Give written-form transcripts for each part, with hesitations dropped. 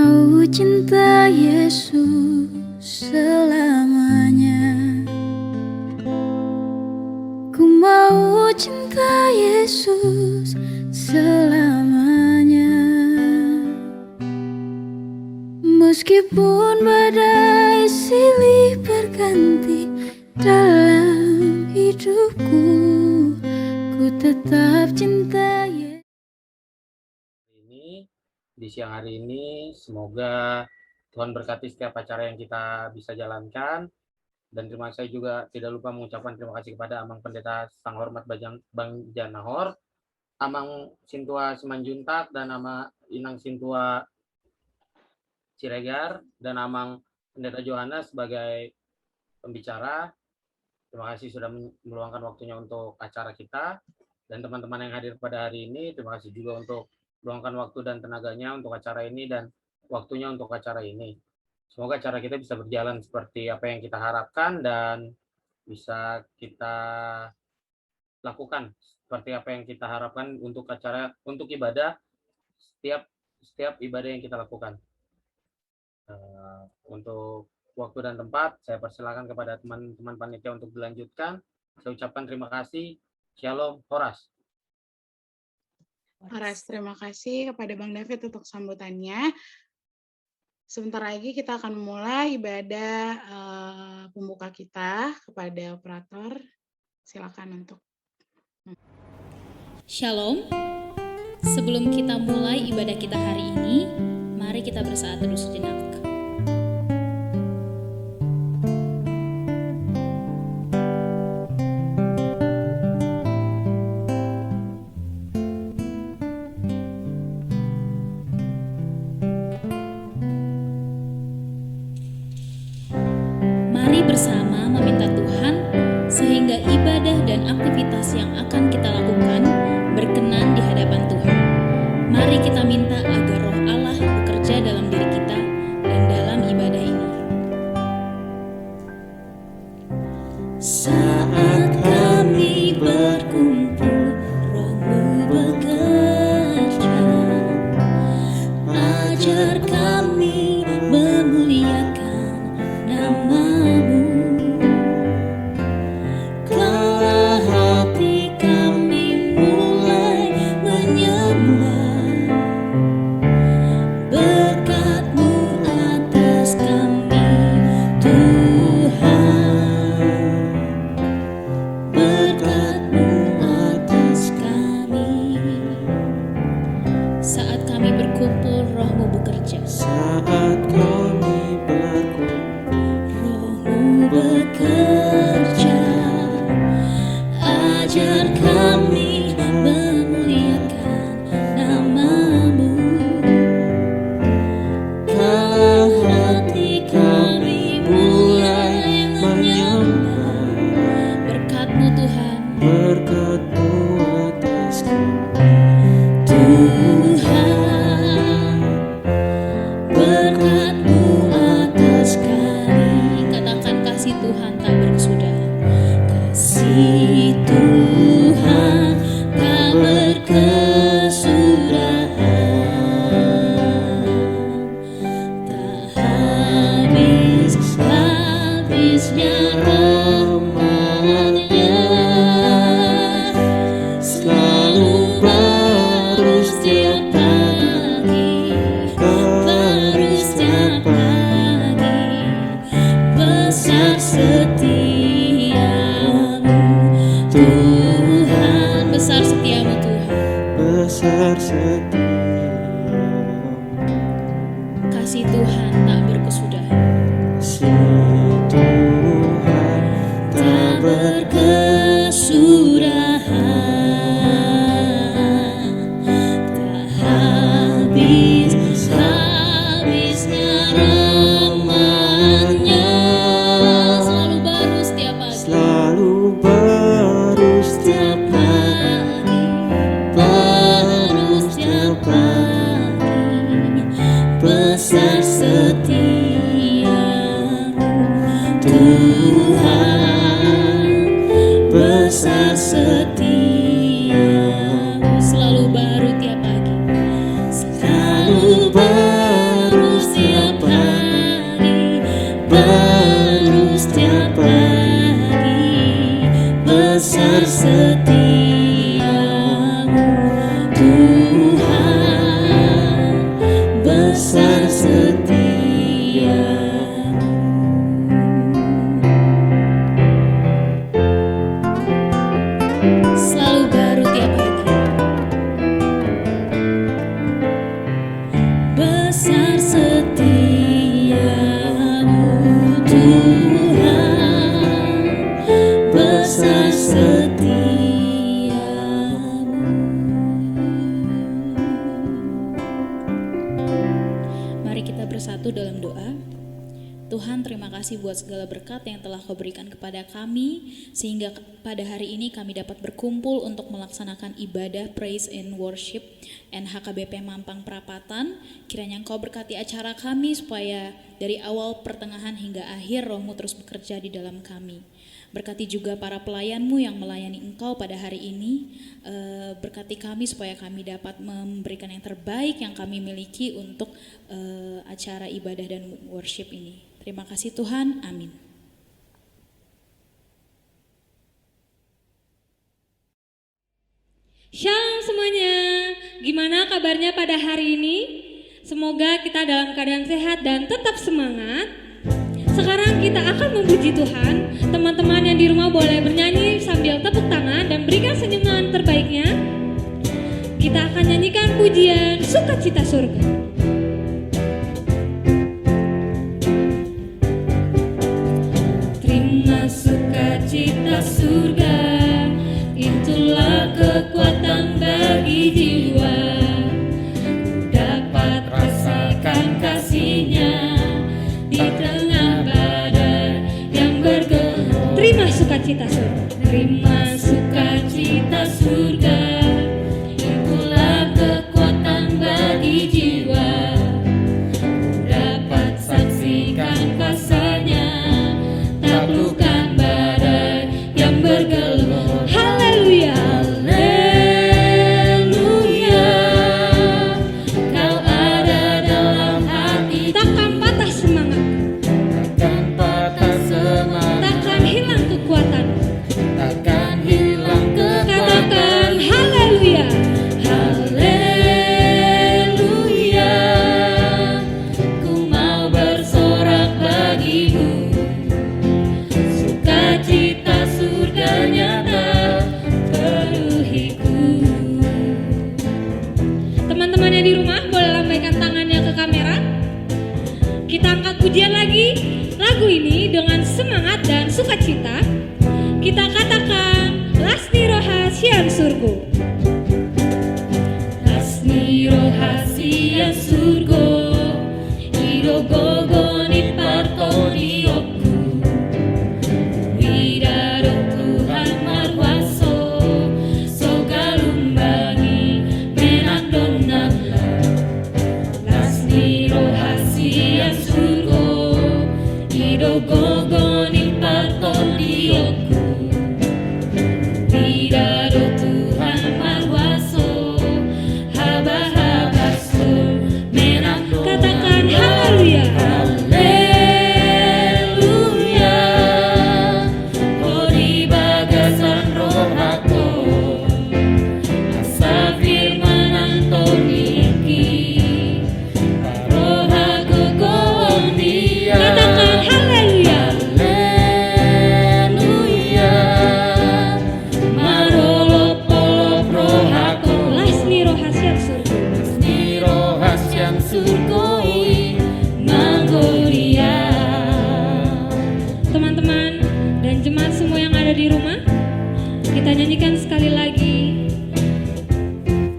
mau cinta Yesus selamanya. Ku mau cinta Yesus selamanya. Meskipun badai silih berganti dalam hidupku, ku tetap cinta Yesus. Di siang hari ini semoga Tuhan berkati setiap acara yang kita bisa jalankan, dan terima kasih juga tidak lupa mengucapkan terima kasih kepada Amang Pendeta Sang Hormat Bang Janahor, Amang Sintua Simanjuntak, dan Ama Inang Sintua Ciregar, dan Amang Pendeta Johannes sebagai pembicara. Terima kasih sudah meluangkan waktunya untuk acara kita, dan teman-teman yang hadir pada hari ini terima kasih juga untuk meluangkan waktu dan tenaganya untuk acara ini dan waktunya untuk acara ini. Semoga acara kita bisa berjalan seperti apa yang kita harapkan dan bisa kita lakukan seperti apa yang kita harapkan untuk ibadah setiap ibadah yang kita lakukan. Untuk waktu dan tempat saya persilakan kepada teman-teman panitia untuk dilanjutkan. Saya ucapkan terima kasih. Shalom, Horas. Horas, terima kasih kepada Bang David untuk sambutannya. Sebentar lagi kita akan mulai ibadah pembuka kita. Kepada operator, silakan untuk. Shalom. Sebelum kita mulai ibadah kita hari ini, mari kita bersaat teduh sejenak. Bersama meminta Tuhan sehingga ibadah dan aktivitas yang akan kita lakukan berkenan di hadapan Tuhan. Mari kita minta agar Roh Allah bekerja dalam diri kita dan dalam ibadah ini. Saat kami berkumpul, Roh-Mu bekerja, ajar kami memuliakan nama-Mu. Selalu baru Tuhan besar setia. Selalu baru tiap hari. Besar setiamu Tuhan, besar setiamu. Mari kita bersatu dalam doa. Tuhan, terima kasih buat segala berkat yang telah Kau berikan kepada kami, sehingga pada hari ini kami dapat berkumpul untuk melaksanakan ibadah Praise and Worship NHKBP Mampang Perapatan. Kiranya Engkau berkati acara kami supaya dari awal, pertengahan hingga akhir Roh-Mu terus bekerja di dalam kami. Berkati juga para pelayan-Mu yang melayani Engkau pada hari ini. Berkati kami supaya kami dapat memberikan yang terbaik yang kami miliki untuk acara ibadah dan worship ini. Terima kasih Tuhan, amin. Shalom semuanya, gimana kabarnya pada hari ini? Semoga kita dalam keadaan sehat dan tetap semangat. Sekarang kita akan memuji Tuhan. Teman-teman yang di rumah boleh bernyanyi sambil tepuk tangan dan berikan senyuman terbaiknya. Kita akan nyanyikan pujian Sukacita Surga. Terima sukacita surga, itulah kekuatan bagi jiwa. Dapat rasakan kasih-Nya di tengah badai yang bergelora. Terima sukacita surga. Terima sukacita surga, itulah kekuatan bagi jiwa. Dapat saksikan kasih-Nya, taklukkan badai yang bergelora. Haleluya, haleluya, Kau ada dalam hati. Takkan patah semangat, Takkan patah semangat, takkan hilang kekuatan. takkan hilang Katakan kekuatan. haleluya, haleluya, ku mau bersorak bagimu. Sukacita surga nyata penuhiku. Teman-teman yang di rumah boleh lambaikan tangannya ke kamera. Kita angkat pujian lagi lagu ini dengan semangat dan sukacita. Kita katakan Lasni Rohasian Surgo. Lasni Rohasian Surgo, Irogogo ni partoni oku. Widaro Tuhan marwaso, sogalumbangi menandonala. Lasni Rohasian Surgo, Irogogo ni partoni oku. Widaro Tuhan marwaso, haba-habaso menandonala. Katakan haleluya, haleluya, oh di bagasan rohako, asa firman Antoniki, rohaku goondia. Katakan haleluya, haleluya, marolop-olop rohako. Lasni Rohasian Surga, Lasni Rohasian surgoi manggoria. Teman-teman dan jemaat semua yang ada di rumah, kita nyanyikan sekali lagi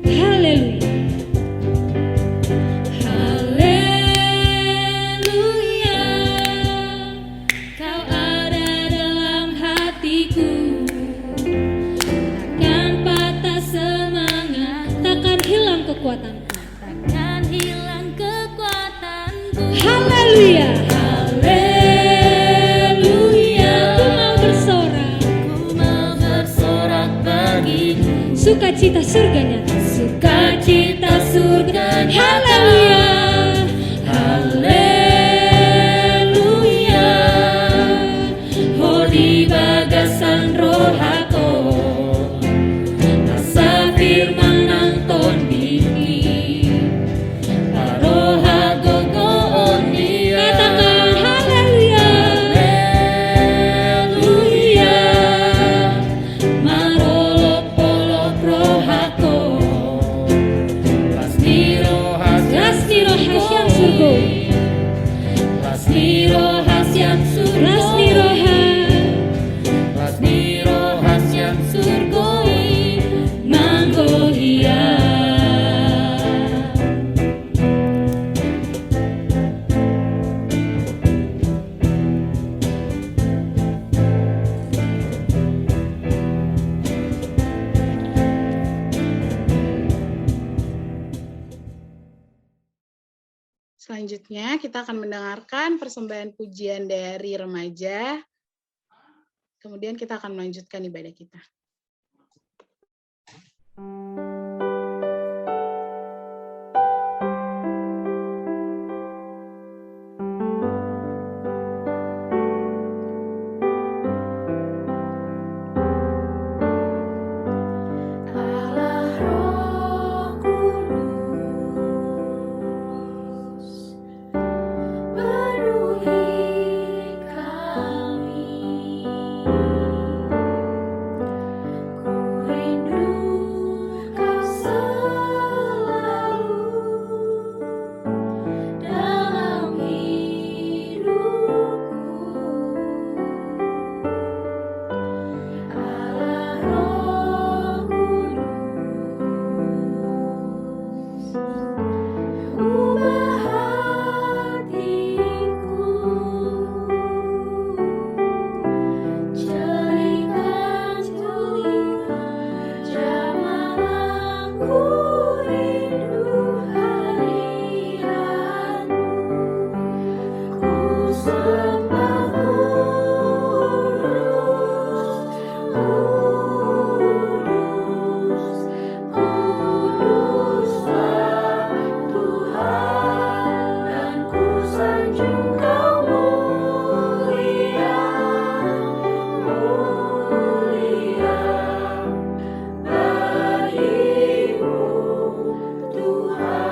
haleluya, haleluya, Kau ada dalam hatiku. Takkan patah semangat, takkan hilang kekuatanku. Takkan hilang kekuatanku. Haleluya, haleluya, ku mau bersorak bagimu. Sukacita surganya, sukacita surga. Haleluya, haleluya, oh di bagasan rohako, asa firman Anton Selanjutnya kita akan mendengarkan persembahan pujian dari remaja. Kemudian kita akan melanjutkan ibadah kita. Allah Roh Kudus, penuhi kami. Ku rindu Kau selalu dalam hidupku. Allah Roh Kudus, ubah hatiku, jadikan jamah aku rindu hadirat-Mu. Ku sembah kudus, kuduslah Tuhan, dan ku sanjung Kau mulia, mulia bagimu Tuhan.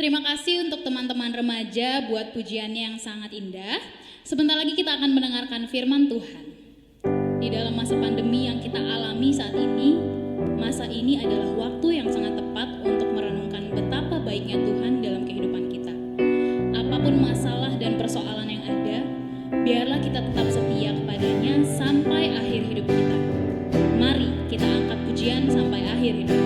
Terima kasih untuk teman-teman remaja buat pujiannya yang sangat indah. Sebentar lagi kita akan mendengarkan firman Tuhan. Di dalam masa pandemi yang kita alami saat ini, masa ini adalah waktu yang sangat tepat untuk merenungkan betapa baiknya Tuhan dalam kehidupan kita. Apapun masalah dan persoalan yang ada, biarlah kita tetap setia kepadanya sampai akhir hidup kita. Mari kita angkat pujian sampai akhir hidup.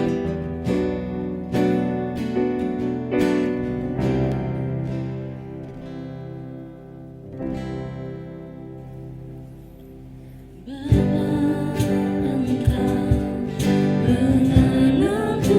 Engkau mengenalku.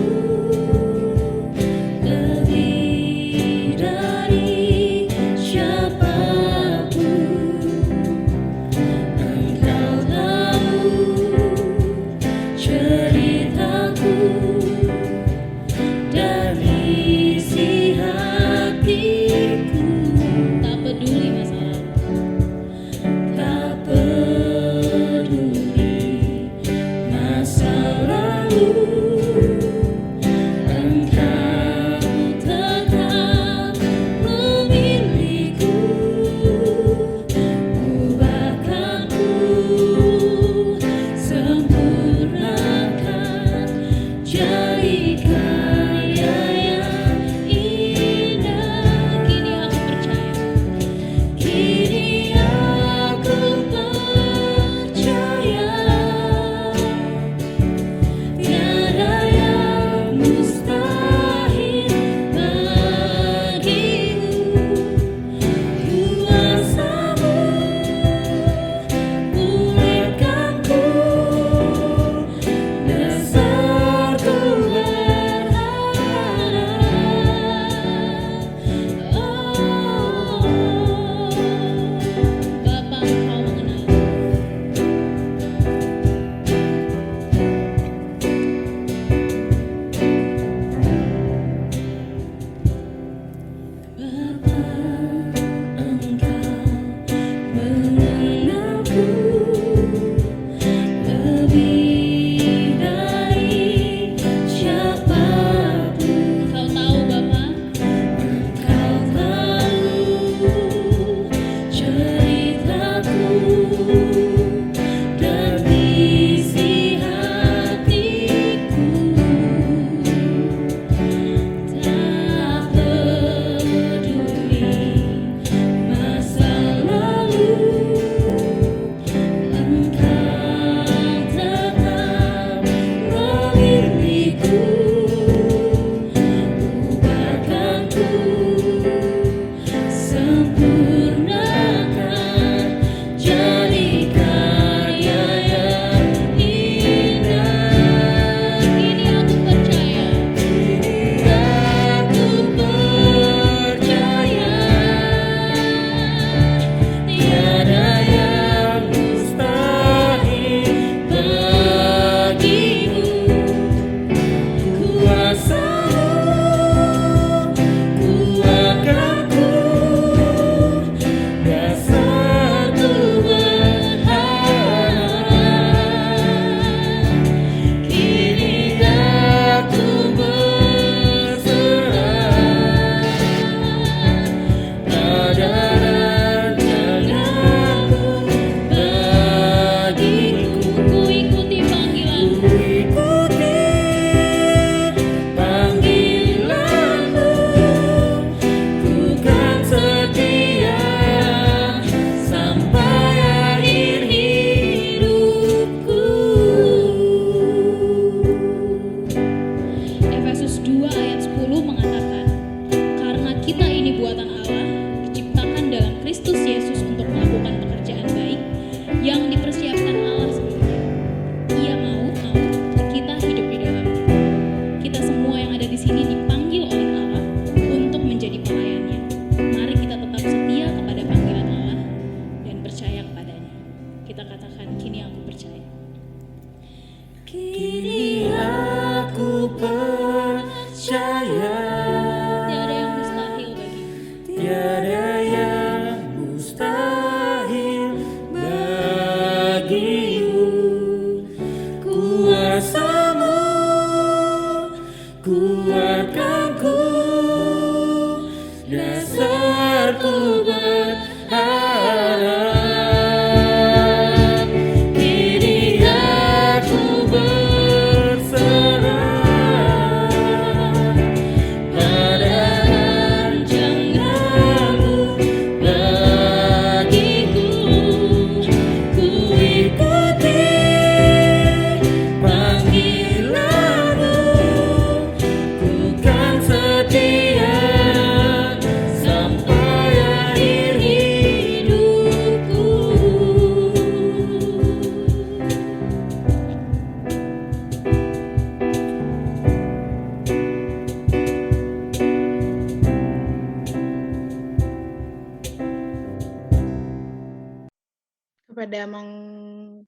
Kepada Mang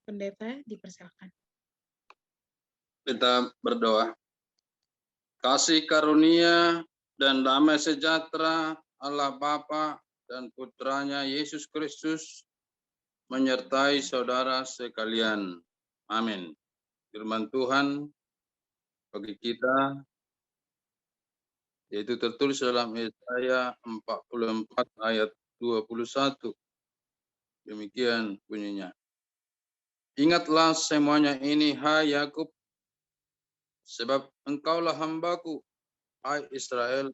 Pendeta dipersilakan. Kita berdoa. Kasih karunia dan damai sejahtera Allah Bapa dan Putranya Yesus Kristus menyertai saudara sekalian. Amin. Firman Tuhan bagi kita, yaitu tertulis dalam Yesaya 44 ayat 21. Demikian bunyinya. Ingatlah semuanya ini, hai Yakub, sebab engkaulah hambaku, hai Israel.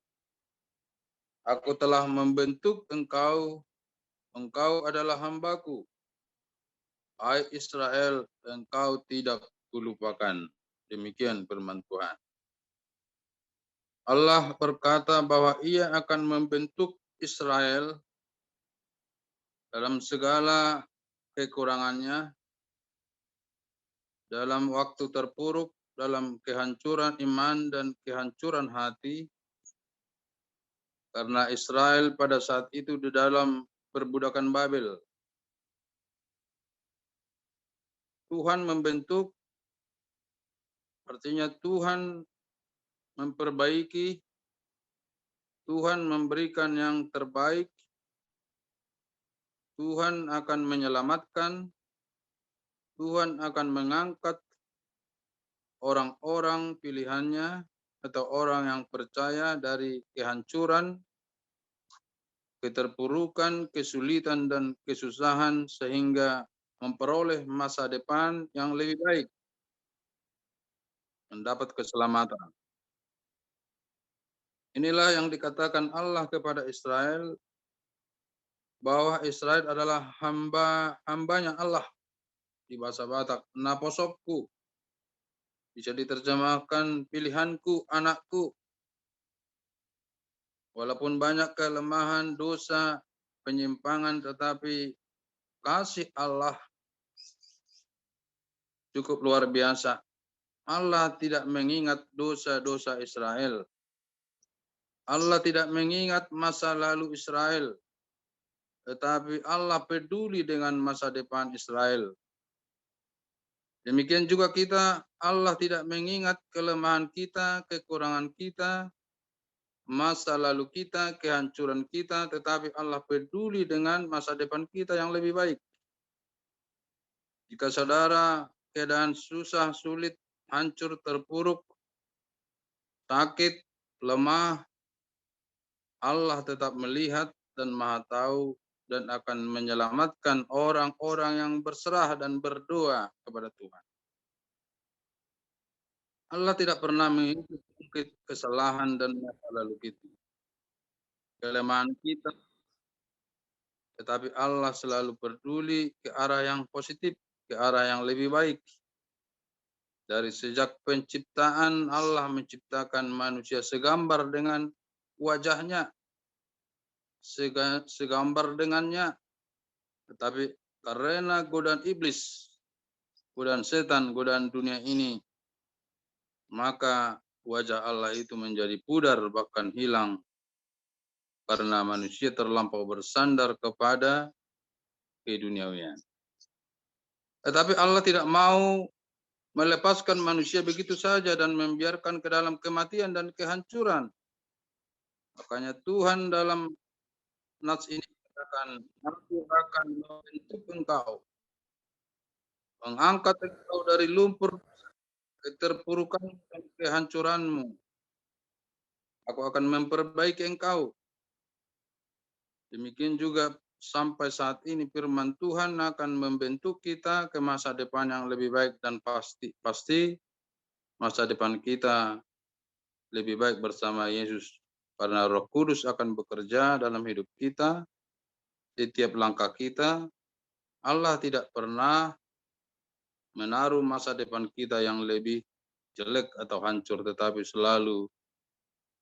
Aku telah membentuk engkau, engkau adalah hambaku. Hai Israel, engkau tidak kulupakan. Demikian firman Tuhan. Allah berkata bahwa Ia akan membentuk Israel dalam segala kekurangannya, dalam waktu terpuruk, dalam kehancuran iman dan kehancuran hati, karena Israel pada saat itu di dalam perbudakan Babel. Tuhan membentuk, artinya Tuhan memperbaiki, Tuhan memberikan yang terbaik, Tuhan akan menyelamatkan, Tuhan akan mengangkat orang-orang pilihannya atau orang yang percaya dari kehancuran, keterpurukan, kesulitan, dan kesusahan sehingga memperoleh masa depan yang lebih baik, mendapat keselamatan. Inilah yang dikatakan Allah kepada Israel, bahwa Israel adalah hambanya Allah. Di bahasa Batak, naposopku, bisa diterjemahkan pilihanku, anakku. Walaupun banyak kelemahan, dosa, penyimpangan, tetapi kasih Allah cukup luar biasa. Allah tidak mengingat dosa-dosa Israel. Allah tidak mengingat masa lalu Israel, tetapi Allah peduli dengan masa depan Israel. Demikian juga kita, Allah tidak mengingat kelemahan kita, kekurangan kita, masa lalu kita, kehancuran kita, tetapi Allah peduli dengan masa depan kita yang lebih baik. Jika saudara keadaan susah, sulit, hancur, terpuruk, sakit, lemah, Allah tetap melihat dan Maha tahu dan akan menyelamatkan orang-orang yang berserah dan berdoa kepada Tuhan. Allah tidak pernah mengungkit kesalahan dan masa lalu kita, kelemahan kita, tetapi Allah selalu peduli ke arah yang positif, ke arah yang lebih baik. Dari sejak penciptaan, Allah menciptakan manusia segambar dengan wajahnya, segambar dengannya. Tetapi karena godaan iblis, godaan setan, godaan dunia ini, maka wajah Allah itu menjadi pudar, bahkan hilang. Karena manusia terlampau bersandar kepada keduniawian. Tetapi Allah tidak mau melepaskan manusia begitu saja dan membiarkan ke dalam kematian dan kehancuran. Makanya Tuhan dalam nats ini katakan, aku akan membentuk engkau, mengangkat engkau dari lumpur keterpurukan dan kehancuranmu. Aku akan memperbaiki engkau. Demikian juga sampai saat ini firman Tuhan akan membentuk kita ke masa depan yang lebih baik, dan pasti masa depan kita lebih baik bersama Yesus. Karena Roh Kudus akan bekerja dalam hidup kita, di tiap langkah kita. Allah tidak pernah menaruh masa depan kita yang lebih jelek atau hancur, tetapi selalu,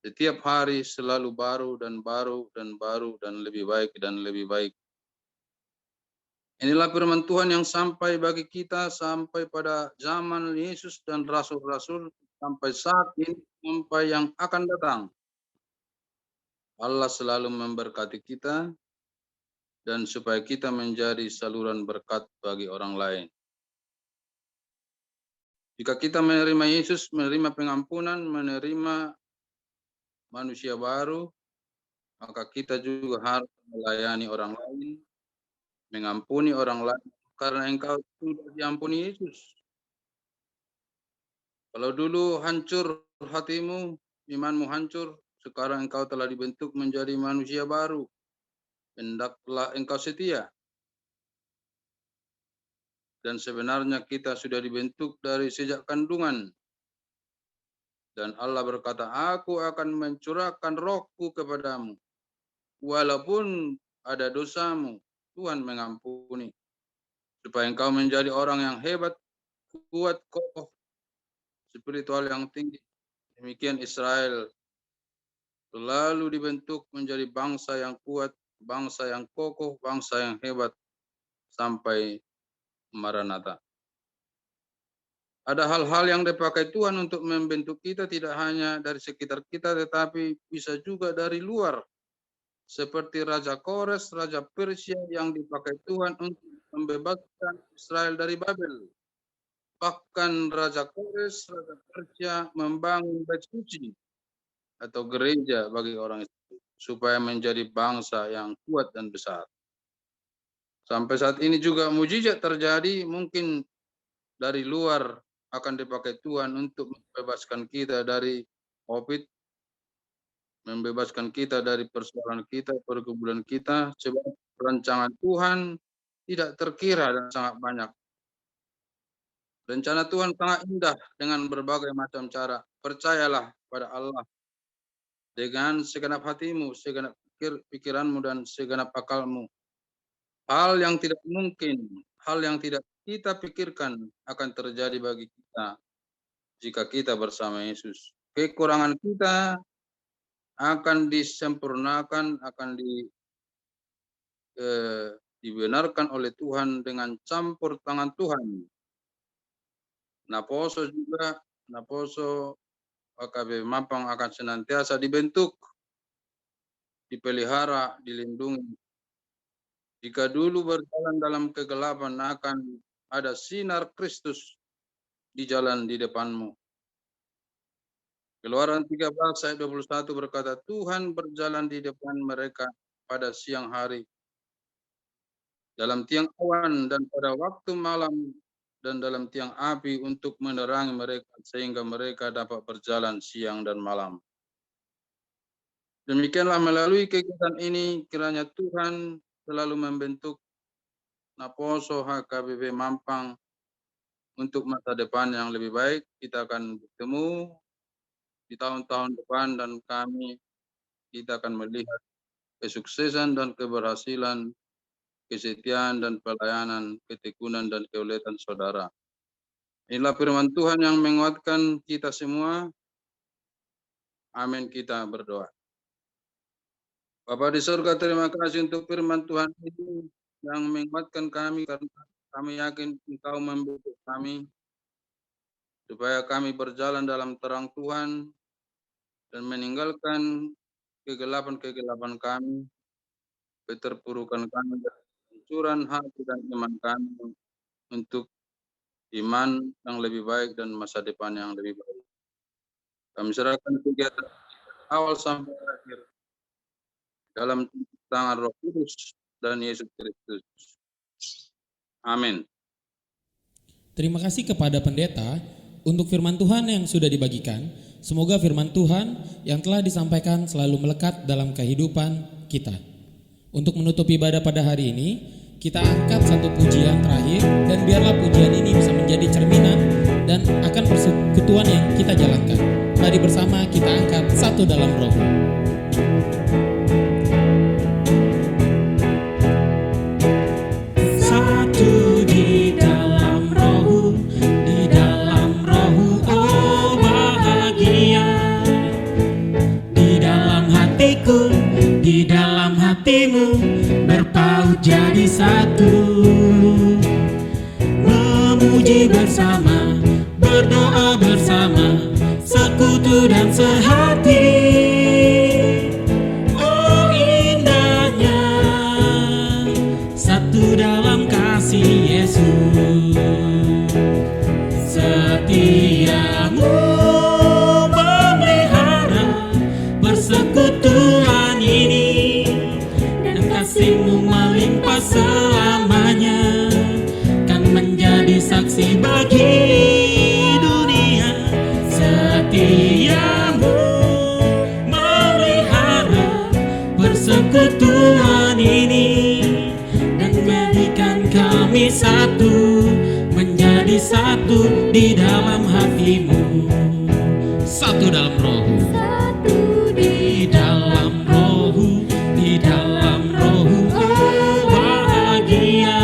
setiap hari selalu baru dan baru dan baru dan lebih baik dan lebih baik. Inilah firman Tuhan yang sampai bagi kita sampai pada zaman Yesus dan Rasul-Rasul, sampai saat ini, sampai yang akan datang. Allah selalu memberkati kita, dan supaya kita menjadi saluran berkat bagi orang lain. Jika kita menerima Yesus, menerima pengampunan, menerima manusia baru, maka kita juga harus melayani orang lain, mengampuni orang lain, karena engkau sudah diampuni Yesus. Kalau dulu hancur hatimu, imanmu hancur, sekarang engkau telah dibentuk menjadi manusia baru. Hendaklah engkau setia. Dan sebenarnya kita sudah dibentuk dari sejak kandungan. Dan Allah berkata, aku akan mencurahkan rohku kepadamu. Walaupun ada dosamu, Tuhan mengampuni. Supaya engkau menjadi orang yang hebat, kuat, kokoh, spiritual yang tinggi. Demikian Israel selalu dibentuk menjadi bangsa yang kuat, bangsa yang kokoh, bangsa yang hebat, sampai Maranatha. Ada hal-hal yang dipakai Tuhan untuk membentuk kita tidak hanya dari sekitar kita, tetapi bisa juga dari luar. Seperti Raja Kores, Raja Persia yang dipakai Tuhan untuk membebaskan Israel dari Babel. Bahkan Raja Kores, Raja Persia membangun bait suci atau gereja bagi orang Israel supaya menjadi bangsa yang kuat dan besar. Sampai saat ini juga mujizat terjadi, mungkin dari luar akan dipakai Tuhan untuk membebaskan kita dari COVID, membebaskan kita dari persoalan kita, pergumulan kita, sebab rancangan Tuhan tidak terkira dan sangat banyak. Rencana Tuhan sangat indah dengan berbagai macam cara. Percayalah pada Allah dengan segenap hatimu, segenap pikiranmu, dan segenap akalmu. Hal yang tidak mungkin, hal yang tidak kita pikirkan akan terjadi bagi kita jika kita bersama Yesus. Kekurangan kita akan disempurnakan, akan dibenarkan oleh Tuhan dengan campur tangan Tuhan. Naposo juga, Naposo AKBP Mampang akan senantiasa dibentuk, dipelihara, dilindungi. Jika dulu berjalan dalam kegelapan, akan ada sinar Kristus di jalan di depanmu. Keluaran 13 ayat 21 berkata, Tuhan berjalan di depan mereka pada siang hari, dalam tiang awan dan pada waktu malam, dan dalam tiang api untuk menerangi mereka, sehingga mereka dapat berjalan siang dan malam. Demikianlah melalui kegiatan ini, kiranya Tuhan selalu membentuk Naposo HKBP Mampang untuk masa depan yang lebih baik. Kita akan bertemu di tahun-tahun depan, dan kita akan melihat kesuksesan dan keberhasilan, kesetiaan dan pelayanan, ketekunan dan keuletan saudara. Inilah firman Tuhan yang menguatkan kita semua. Amin, kita berdoa. Bapa di surga, terima kasih untuk firman Tuhan ini yang menguatkan kami, karena kami yakin Engkau membentuk kami supaya kami berjalan dalam terang Tuhan dan meninggalkan kegelapan-kegelapan kami, keterpurukan kami, dan kehancuran hati dan iman kami untuk iman yang lebih baik dan masa depan yang lebih baik. Kami serahkan kegiatan awal sampai akhir dalam tangan Roh Kudus dan Yesus Kristus. Amin. Terima kasih kepada pendeta untuk firman Tuhan yang sudah dibagikan. Semoga firman Tuhan yang telah disampaikan selalu melekat dalam kehidupan kita. Untuk menutup ibadah pada hari ini, kita angkat satu pujian terakhir, dan biarlah pujian ini bisa menjadi cerminan dan akan persekutuan yang kita jalankan. Mari bersama kita angkat Satu Dalam Roh. Di dalam hatimu berpaut jadi satu, memuji bersama, berdoa bersama, sekutu dan sehati. Oh indahnya satu dalam kasih Yesus. Setiamu memelihara persekutuan ini, dan kasih-Mu melimpah selamanya, kan menjadi saksi bagi dunia menjadi satu di dalam hatimu. Satu dalam roh, di dalam roh, di dalam roh, oh bahagia.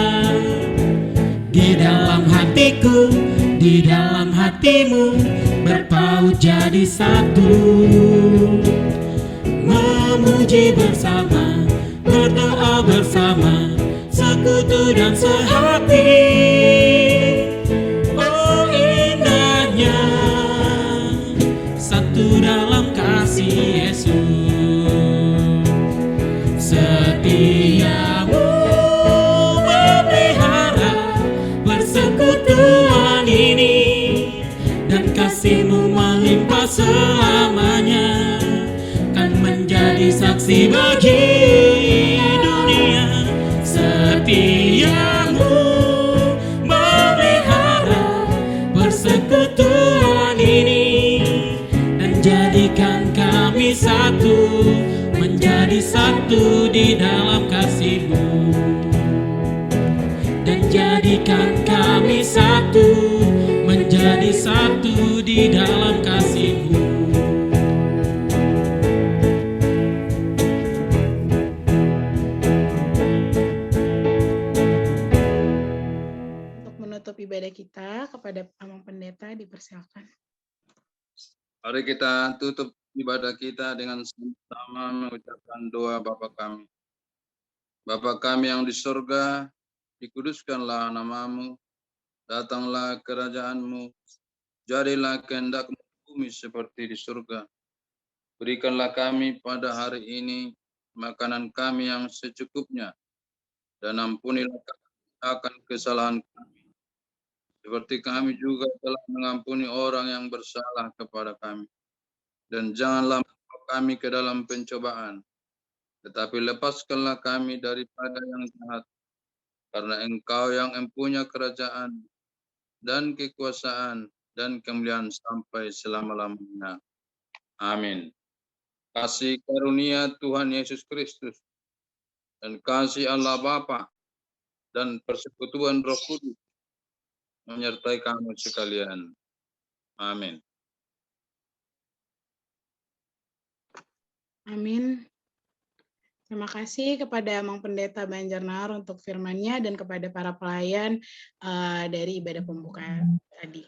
Di dalam hatiku, di dalam hatimu, berpaut jadi satu. Memuji bersama, berdoa bersama, sekutu dan sehati. Oh indahnya satu dalam kasih Yesus. Setiamu memelihara persekutuan ini, dan kasihmu melimpah selamanya, kan menjadi saksi bagi dunia. Setiamu memelihara persekutuan ini, dan jadikan kami satu, menjadi satu di dalam kasih-Mu. Dan jadikan kami satu, menjadi satu di dalam kasih-Mu. Untuk menutup ibadah kita, kepada Amang Pendeta dipersilakan. Mari kita tutup ibadah kita dengan sama mengucapkan doa Bapa kami. Bapa kami yang di surga, dikuduskanlah namamu, datanglah kerajaanmu, jadilah kehendak-Mu di bumi seperti di surga. Berikanlah kami pada hari ini makanan kami yang secukupnya, dan ampunilah kami akan kesalahan kami, seperti kami juga telah mengampuni orang yang bersalah kepada kami. Dan janganlah membawa kami ke dalam pencobaan, tetapi lepaskanlah kami daripada yang jahat, karena Engkau yang mempunyai kerajaan dan kekuasaan dan kemuliaan sampai selama-lamanya. Amin. Kasih karunia Tuhan Yesus Kristus dan kasih Allah Bapa dan persekutuan Roh Kudus menyertai kamu sekalian. Amin. Amin. Terima kasih kepada Amang Pendeta Banjarnegara untuk firman-Nya dan kepada para pelayan dari ibadah pembuka tadi.